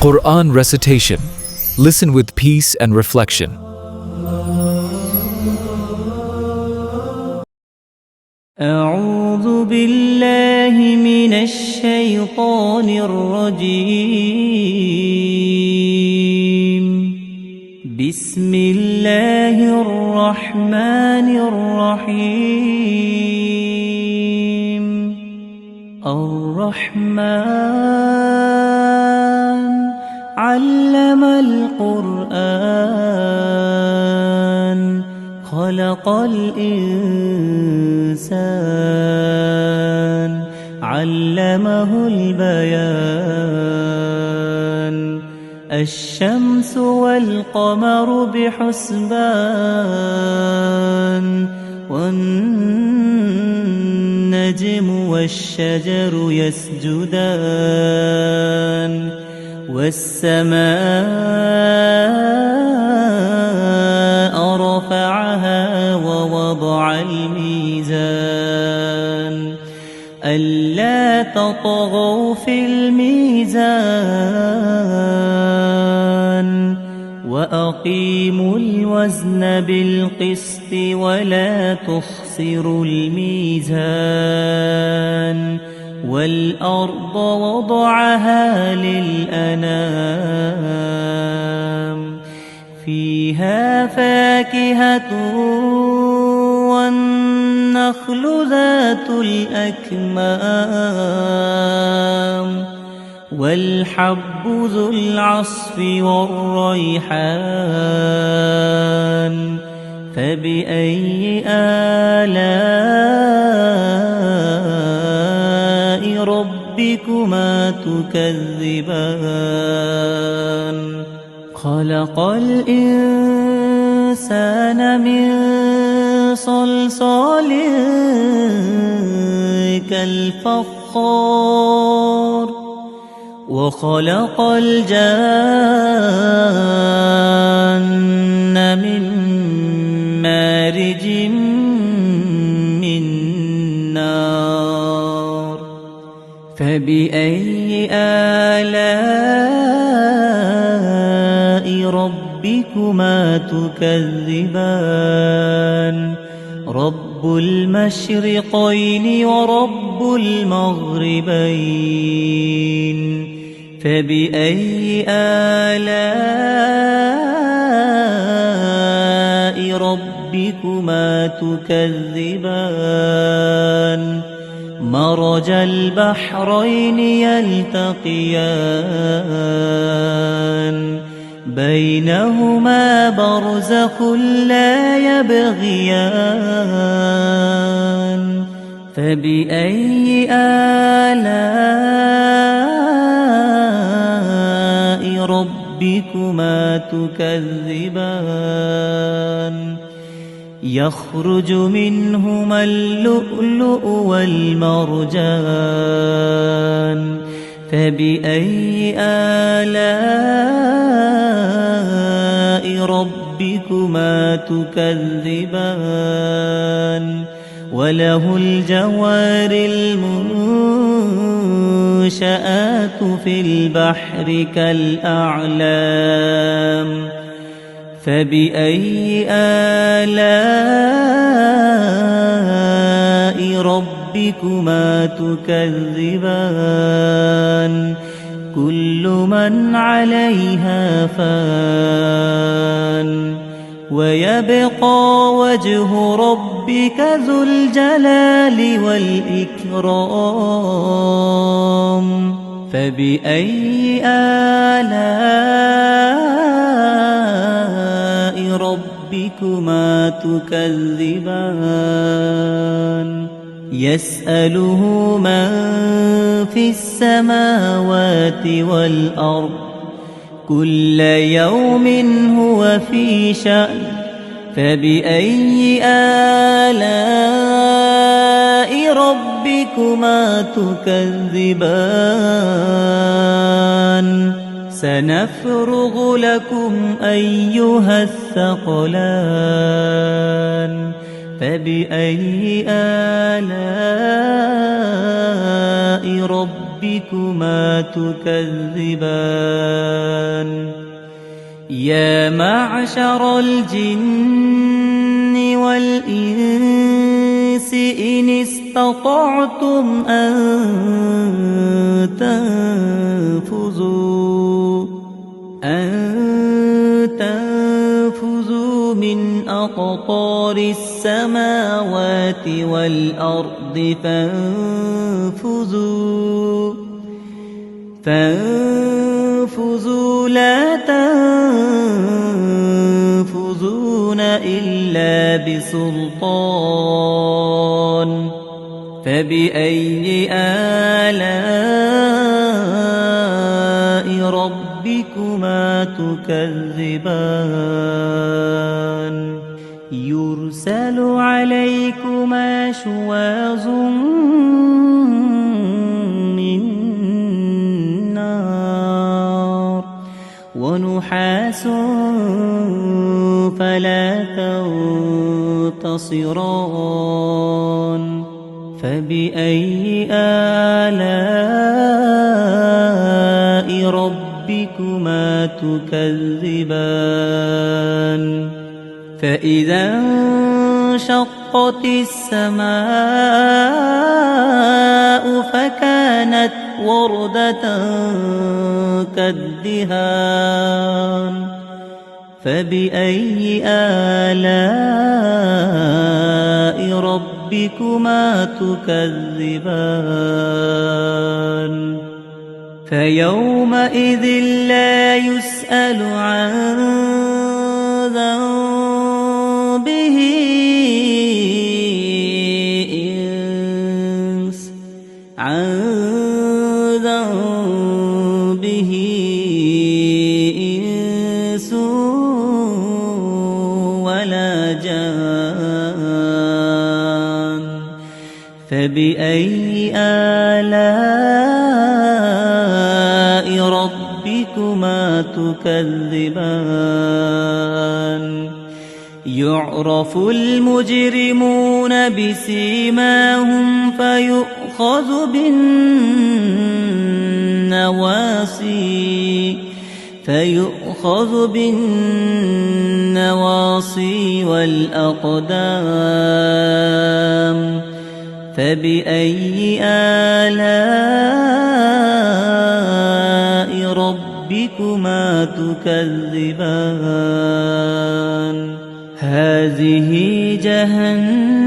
Quran recitation. Listen with peace and reflection. أعوذ بالله من الشيطان الرجيم. بسم الله الرحمن الرحيم. الرحمن علم القرآن خلق الإنسان علمه البيان. الشمس والقمر بحسبان والنجم والشجر يسجدان والسماء رفعها ووضع الميزان ألا تطغوا في الميزان وأقيموا الوزن بالقسط ولا تخسروا الميزان. والأرض وضعها للأنام فيها فاكهة والنخل ذات الأكمام والحب ذو العصف والريحان. فبأي آلاء ربكما تكذبان؟ خلق الإنسان من صلصال كالفخار وخلق الجان من مارج من نار. فبأي آلاء ربكما تكذبان؟ رب المشرقين ورب المغربين. فبأي آلاء ربكما تكذبان؟ مرج البحرين يلتقيان بينهما برزخ لا يبغيان. فبأي آلاء ربكما تكذبان؟ يخرج منهما اللؤلؤ والمرجان. فبأي آلاء ربكما تكذبان؟ وله الجوار المنشآت في البحر كالأعلام. فبأي آلاء ربكما تكذبان؟ كل من عليها فان ويبقى وجه ربك ذو الجلال والإكرام. فبأي آلاء ربكما تكذبان؟ يسأله من في السماوات والأرض كل يوم هو في شأن. فبأي آلاء ربكما تكذبان؟ سنفرغ لكم أيها الثقلان. فبأي آلاء ربكما ربكما تكذبان يا معشر الجن والإنس إن استطعتم أن تنفذوا من أقطار السماوات والأرض فانفذوا لا تنفذون إلا بسلطان فبأي آلاء ربكما تكذبان يرسل عليكما شواظ من نار ونحاس فلا تنتصران فبأي آلاء ربكما تكذبان فإذا انشقت السماء فكانت وردة كالدهان فبأي آلاء ربكما تكذبان فيومئذ لا يسأل عن ذنبه إنس ولا جان فبأي آلاء ربكما تكذبان يعرف المجرمون بسيماهم فيؤخذ بالنواصي والأقدام فبأي آلاء ربكما تكذبان هذه جهنم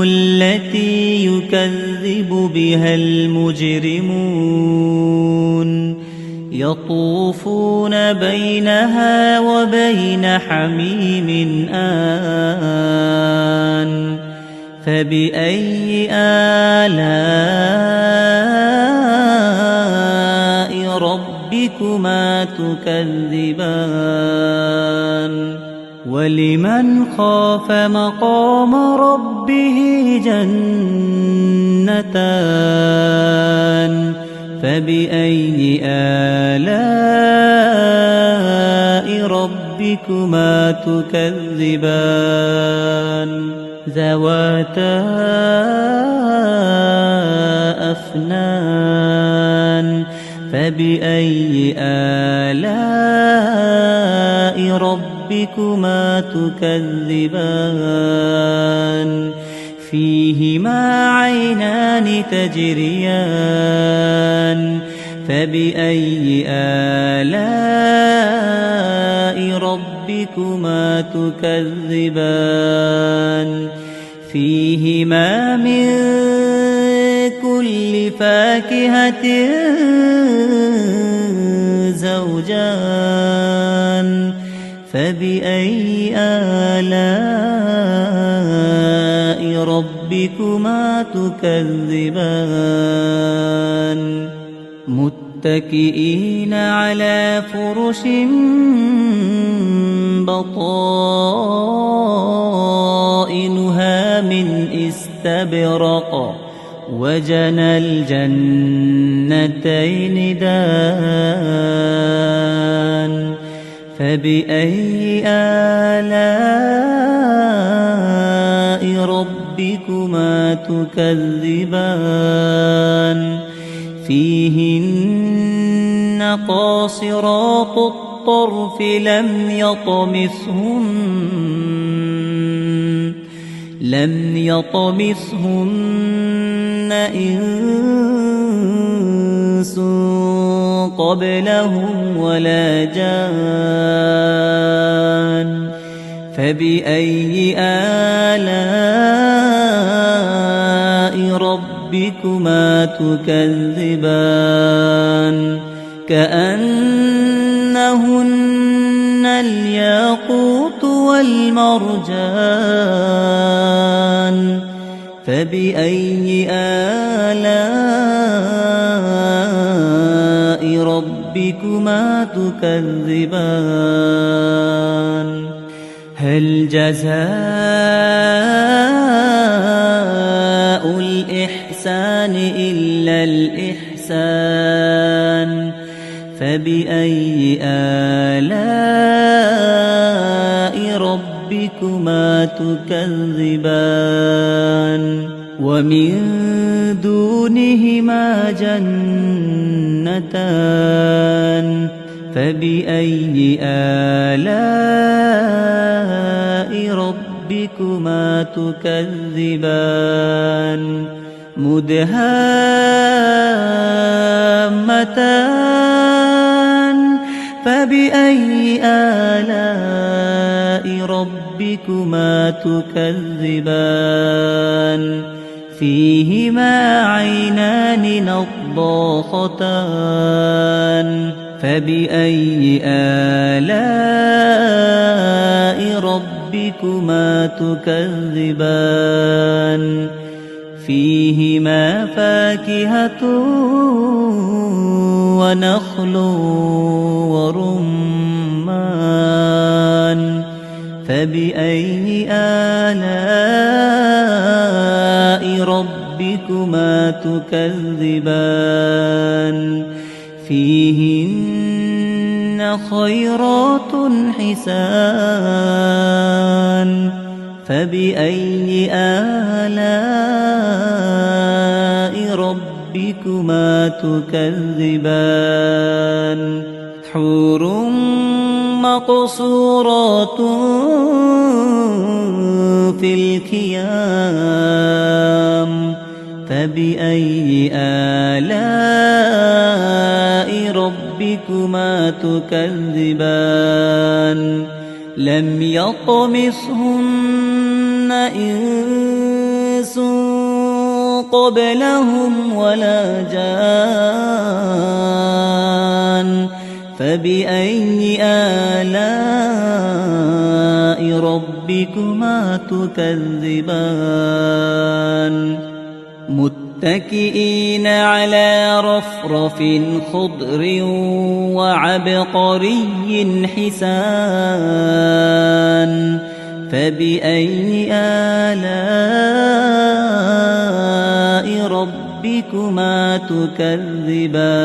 التي يكذب بها المجرمون يطوفون بينها وبين حميم آن فبأي آلاء ربكما تكذبان ولمن خاف مقام ربه جنتان فبأي آلاء ربكما تكذبان ذواتا أفنان فبأي آلاء ربكما تكذبان فيهما عينان تجريان فبأي آلاء ربكما تكذبان فيهما من كل فاكهة زوجان فبأي آلاء ربكما تكذبان متكئين على فرش بطائنها من استبرق وجنى الجنتين دان فبأي آلاء ربكما ربكما تكذبان فيهن قاصرات الطرف لم يطمثهن إنس قبلهم ولا جان فبأي آلاء ربكما تكذبان كأنهن الياقوت والمرجان فبأي آلاء ربكما تكذبان هل جزاء الإحسان إلا الإحسان فبأي آلاء ربكما تكذبان ومن دونهما جنتان فبأي آلاء ربكما تكذبان مدهامتان فبأي آلاء ربكما تكذبان فيهما عينان نضاختان فبأي آلاء ربكما تكذبان فيهما فاكهة ونخل ورمان فبأي آلاء ربكما تكذبان فيهن خيرات حسان فبأي آلاء ربكما تكذبان حور مقصورات في الخيام فبأي آلاء ربكما تكذبان لم يطمثهن إنس قبلهم ولا جان فبأي آلاء ربكما تكذبان متكئين على رفرف خضر وعبقري حسان فبأي آلاء ربكما تكذبان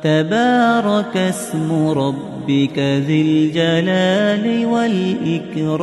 تبارك اسم ربك ذي الجلال والإكرام